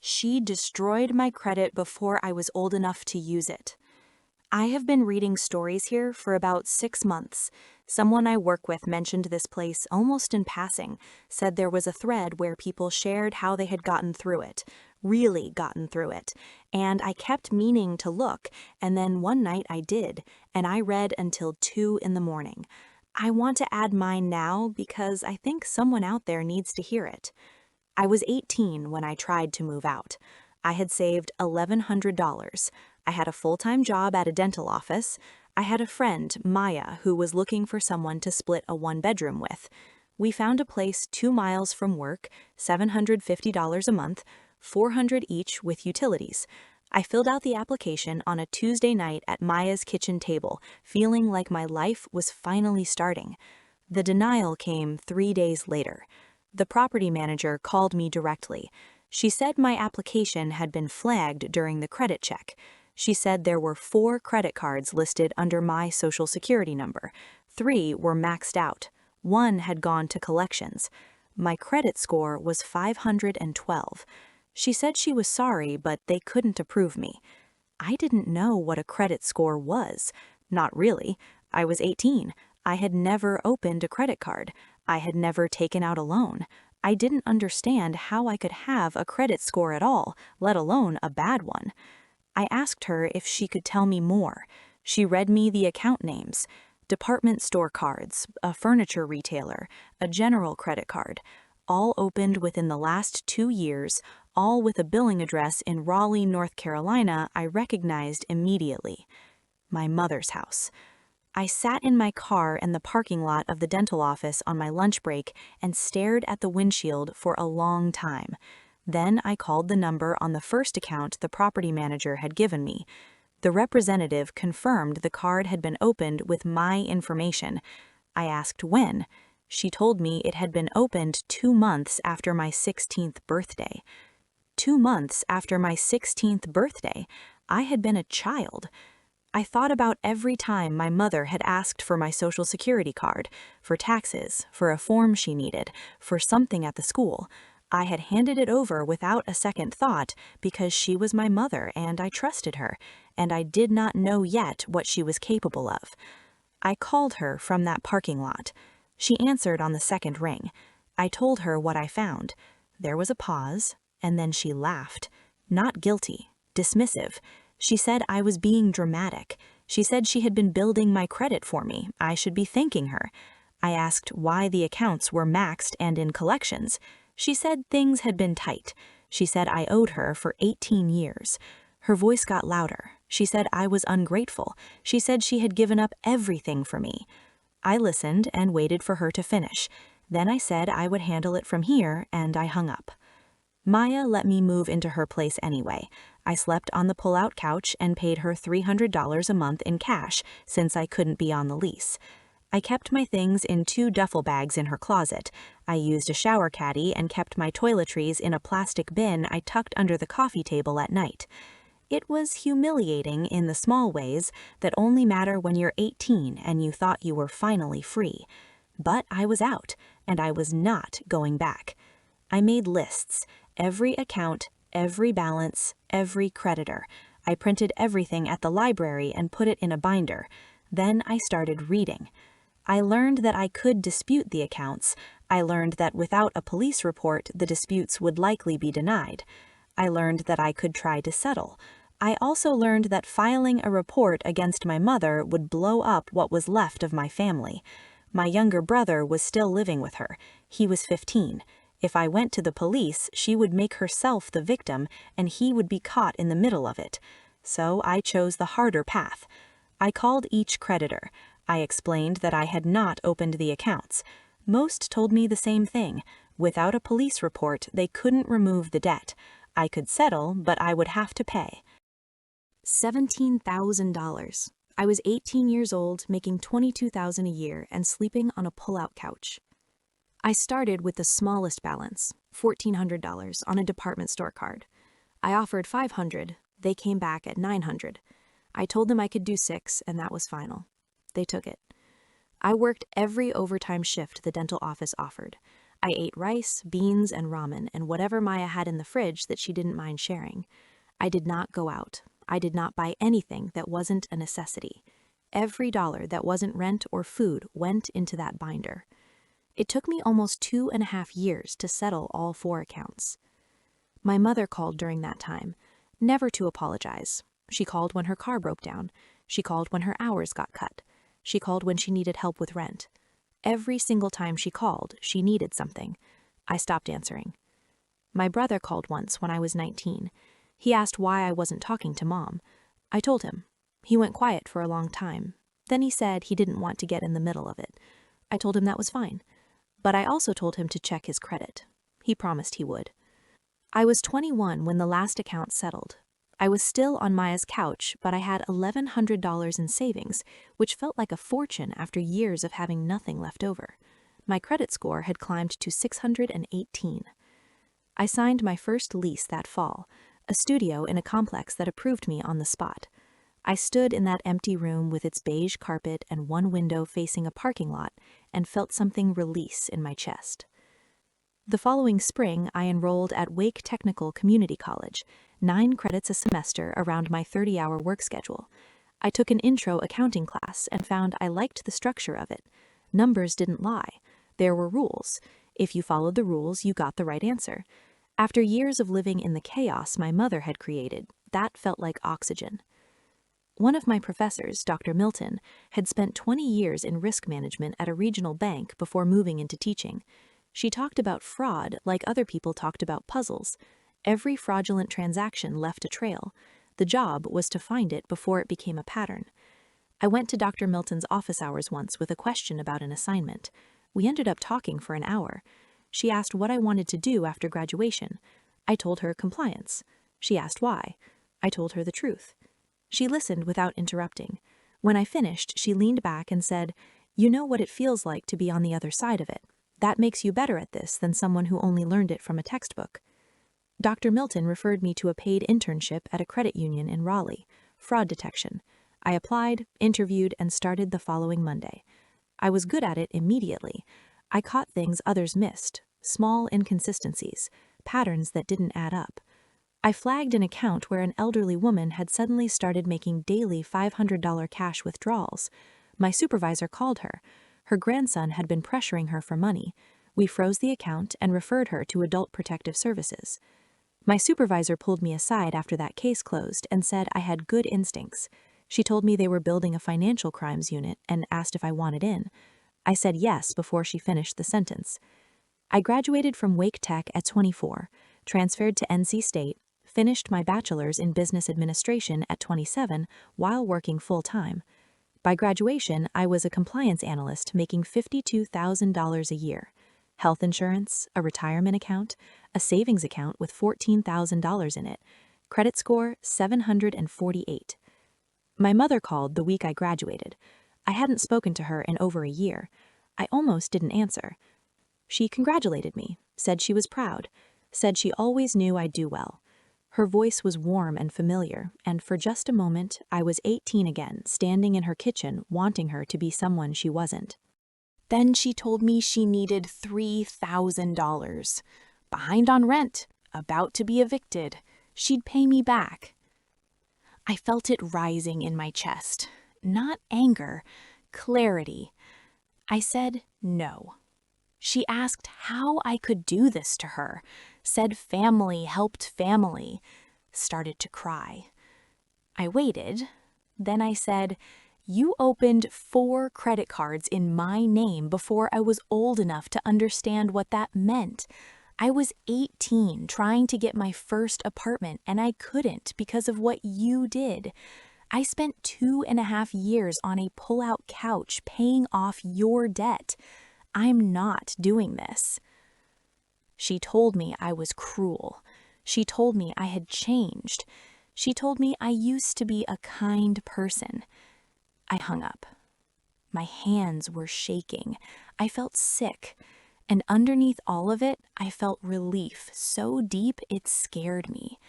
She destroyed my credit before I was old enough to use it. I have been reading stories here for about 6 months. Someone I work with mentioned this place almost in passing, said there was a thread where people shared how they had gotten through it, really gotten through it, and I kept meaning to look, and then one night I did, and I read until 2 in the morning. I want to add mine now because I think someone out there needs to hear it. I was 18 when I tried to move out. I had saved $1,100. I had a full-time job at a dental office. I had a friend, Maya, who was looking for someone to split a one-bedroom with. We found a place 2 miles from work, $750 a month, $400 each with utilities. I filled out the application on a Tuesday night at Maya's kitchen table, feeling like my life was finally starting. The denial came 3 days later. The property manager called me directly. She said my application had been flagged during the credit check. She said there were 4 credit cards listed under my social security number. 3 were maxed out. 1 had gone to collections. My credit score was 512. She said she was sorry, but they couldn't approve me. I didn't know what a credit score was. Not really. I was 18. I had never opened a credit card. I had never taken out a loan. I didn't understand how I could have a credit score at all, let alone a bad one. I asked her if she could tell me more. She read me the account names: department store cards, a furniture retailer, a general credit card, all opened within the last 2 years, all with a billing address in Raleigh, North Carolina I recognized immediately. My mother's house. I sat in my car in the parking lot of the dental office on my lunch break and stared at the windshield for a long time. Then I called the number on the first account the property manager had given me. The representative confirmed the card had been opened with my information. I asked when. She told me it had been opened 2 months after my 16th birthday. 2 months after my 16th birthday, I had been a child. I thought about every time my mother had asked for my social security card, for taxes, for a form she needed, for something at the school. I had handed it over without a second thought because she was my mother and I trusted her, and I did not know yet what she was capable of. I called her from that parking lot. She answered on the second ring. I told her what I found. There was a pause, and then she laughed. Not guilty, dismissive. She said I was being dramatic. She said she had been building my credit for me. I should be thanking her. I asked why the accounts were maxed and in collections. She said things had been tight. She said I owed her for 18 years. Her voice got louder. She said I was ungrateful. She said she had given up everything for me. I listened and waited for her to finish. Then I said I would handle it from here, and I hung up. Maya let me move into her place anyway. I slept on the pull-out couch and paid her $300 a month in cash since I couldn't be on the lease. I kept my things in 2 duffel bags in her closet. I used a shower caddy and kept my toiletries in a plastic bin I tucked under the coffee table at night. It was humiliating in the small ways that only matter when you're 18 and you thought you were finally free. But I was out, and I was not going back. I made lists. Every account, every balance, every creditor. I printed everything at the library and put it in a binder. Then I started reading. I learned that I could dispute the accounts. I learned that without a police report, the disputes would likely be denied. I learned that I could try to settle. I also learned that filing a report against my mother would blow up what was left of my family. My younger brother was still living with her. He was 15. If I went to the police, she would make herself the victim, and he would be caught in the middle of it. So I chose the harder path. I called each creditor. I explained that I had not opened the accounts. Most told me the same thing. Without a police report, they couldn't remove the debt. I could settle, but I would have to pay. $17,000. I was 18 years old, making $22,000 a year, and sleeping on a pull-out couch. I started with the smallest balance, $1,400, on a department store card. I offered $500. They came back at $900. I told them I could do $6, and that was final. They took it. I worked every overtime shift the dental office offered. I ate rice, beans, and ramen, and whatever Maya had in the fridge that she didn't mind sharing. I did not go out. I did not buy anything that wasn't a necessity. Every dollar that wasn't rent or food went into that binder. It took me almost 2.5 years to settle all 4 accounts. My mother called during that time, never to apologize. She called when her car broke down. She called when her hours got cut. She called when she needed help with rent. Every single time she called, she needed something. I stopped answering. My brother called once when I was 19. He asked why I wasn't talking to Mom. I told him. He went quiet for a long time. Then he said he didn't want to get in the middle of it. I told him that was fine. But I also told him to check his credit. He promised he would. I was 21 when the last account settled. I was still on Maya's couch, but I had $1,100 in savings, which felt like a fortune after years of having nothing left over. My credit score had climbed to 618. I signed my first lease that fall, a studio in a complex that approved me on the spot. I stood in that empty room with its beige carpet and one window facing a parking lot and felt something release in my chest. The following spring, I enrolled at Wake Technical Community College, 9 credits a semester around my 30-hour work schedule. I took an intro accounting class and found I liked the structure of it. Numbers didn't lie. There were rules. If you followed the rules, you got the right answer. After years of living in the chaos my mother had created, that felt like oxygen. One of my professors, Dr. Milton, had spent 20 years in risk management at a regional bank before moving into teaching. She talked about fraud like other people talked about puzzles. Every fraudulent transaction left a trail. The job was to find it before it became a pattern. I went to Dr. Milton's office hours once with a question about an assignment. We ended up talking for an hour. She asked what I wanted to do after graduation. I told her compliance. She asked why. I told her the truth. She listened without interrupting. When I finished, she leaned back and said, "You know what it feels like to be on the other side of it. That makes you better at this than someone who only learned it from a textbook." Dr. Milton referred me to a paid internship at a credit union in Raleigh, fraud detection. I applied, interviewed, and started the following Monday. I was good at it immediately. I caught things others missed, small inconsistencies, patterns that didn't add up. I flagged an account where an elderly woman had suddenly started making daily $500 cash withdrawals. My supervisor called her. Her grandson had been pressuring her for money. We froze the account and referred her to Adult Protective Services. My supervisor pulled me aside after that case closed and said I had good instincts. She told me they were building a financial crimes unit and asked if I wanted in. I said yes before she finished the sentence. I graduated from Wake Tech at 24, transferred to NC State, finished my bachelor's in business administration at 27 while working full-time. By graduation, I was a compliance analyst making $52,000 a year. Health insurance, a retirement account, a savings account with $14,000 in it. Credit score 748. My mother called the week I graduated. I hadn't spoken to her in over a year. I almost didn't answer. She congratulated me, said she was proud, said she always knew I'd do well. Her voice was warm and familiar, and for just a moment, I was 18 again, standing in her kitchen, wanting her to be someone she wasn't. Then she told me she needed $3,000. Behind on rent, about to be evicted. She'd pay me back. I felt it rising in my chest. Not anger, clarity. I said no. She asked how I could do this to her, said family helped family, started to cry. I waited. Then I said, "You opened 4 credit cards in my name before I was old enough to understand what that meant. I was 18 trying to get my first apartment and I couldn't because of what you did. I spent 2.5 years on a pull-out couch paying off your debt. I'm not doing this." She told me I was cruel. She told me I had changed. She told me I used to be a kind person. I hung up. My hands were shaking. I felt sick. And underneath all of it, I felt relief so deep it scared me.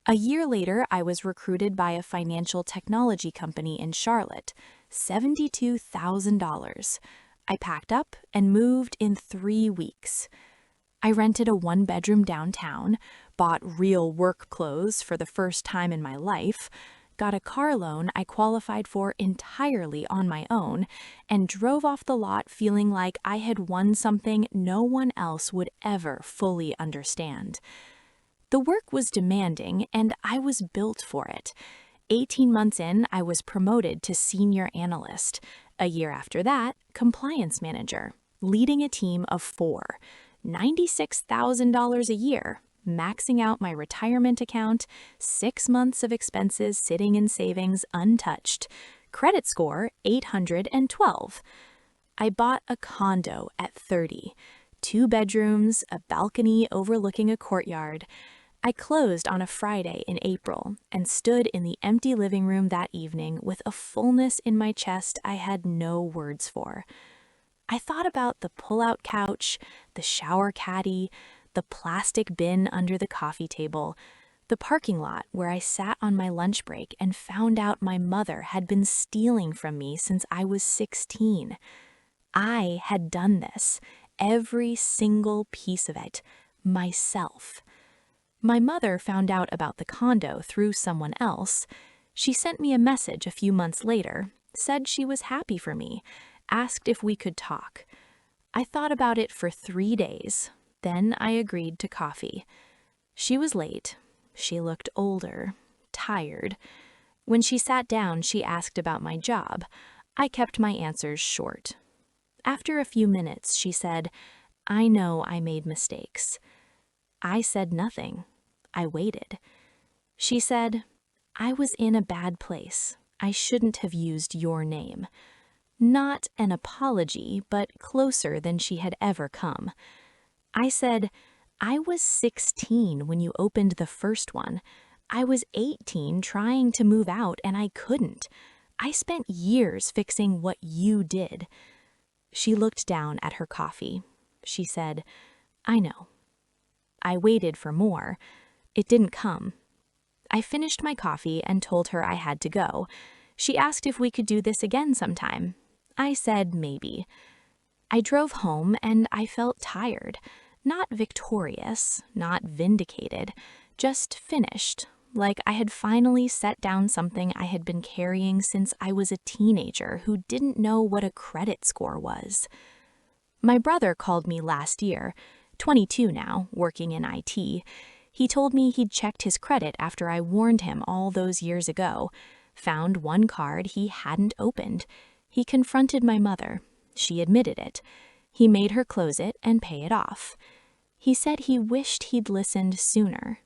A year later, I was recruited by a financial technology company in Charlotte. $72,000. I packed up and moved in 3 weeks. I rented a 1-bedroom downtown, bought real work clothes for the first time in my life, got a car loan I qualified for entirely on my own, and drove off the lot feeling like I had won something no one else would ever fully understand. The work was demanding, and I was built for it. 18 months in, I was promoted to senior analyst. A year after that, compliance manager, leading a team of 4. $96,000 a year, maxing out my retirement account, 6 months of expenses sitting in savings untouched, credit score 812. I bought a condo at 30, 2 bedrooms, a balcony overlooking a courtyard. I closed on a Friday in April and stood in the empty living room that evening with a fullness in my chest I had no words for. I thought about the pull-out couch, the shower caddy, the plastic bin under the coffee table, the parking lot where I sat on my lunch break and found out my mother had been stealing from me since I was 16. I had done this, every single piece of it, myself. My mother found out about the condo through someone else. She sent me a message a few months later, said she was happy for me, asked if we could talk. I thought about it for 3 days, then I agreed to coffee. She was late. She looked older, tired. When she sat down, she asked about my job. I kept my answers short. After a few minutes, she said, "I know I made mistakes." I said nothing. I waited. She said, "I was in a bad place. I shouldn't have used your name." Not an apology, but closer than she had ever come. I said, "I was 16 when you opened the first one. I was 18 trying to move out and I couldn't. I spent years fixing what you did." She looked down at her coffee. She said, "I know." I waited for more. It didn't come. I finished my coffee and told her I had to go. She asked if we could do this again sometime. I said maybe. I drove home and I felt tired. Not victorious, not vindicated, just finished, like I had finally set down something I had been carrying since I was a teenager who didn't know what a credit score was. My brother called me last year, 22 now, working in IT. He told me he'd checked his credit after I warned him all those years ago, found one card he hadn't opened. He confronted my mother. She admitted it. He made her close it and pay it off. He said he wished he'd listened sooner.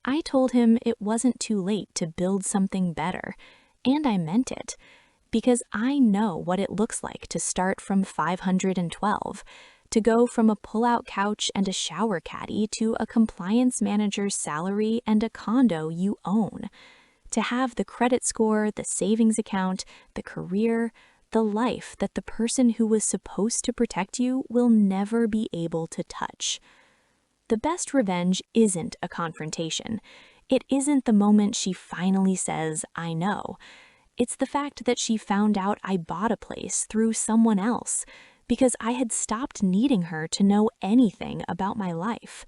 I told him it wasn't too late to build something better, and I meant it, because I know what it looks like to start from 512, to go from a pull-out couch and a shower caddy to a compliance manager's salary and a condo you own, to have the credit score, the savings account, the career, the life that the person who was supposed to protect you will never be able to touch. The best revenge isn't a confrontation. It isn't the moment she finally says, "I know." It's the fact that she found out I bought a place through someone else because I had stopped needing her to know anything about my life.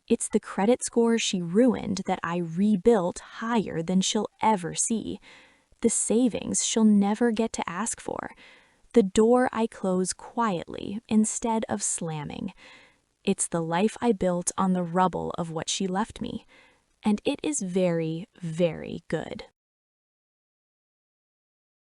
It's the credit score she ruined that I rebuilt higher than she'll ever see. The savings she'll never get to ask for. The door I close quietly instead of slamming. It's the life I built on the rubble of what she left me. And it is very, very good.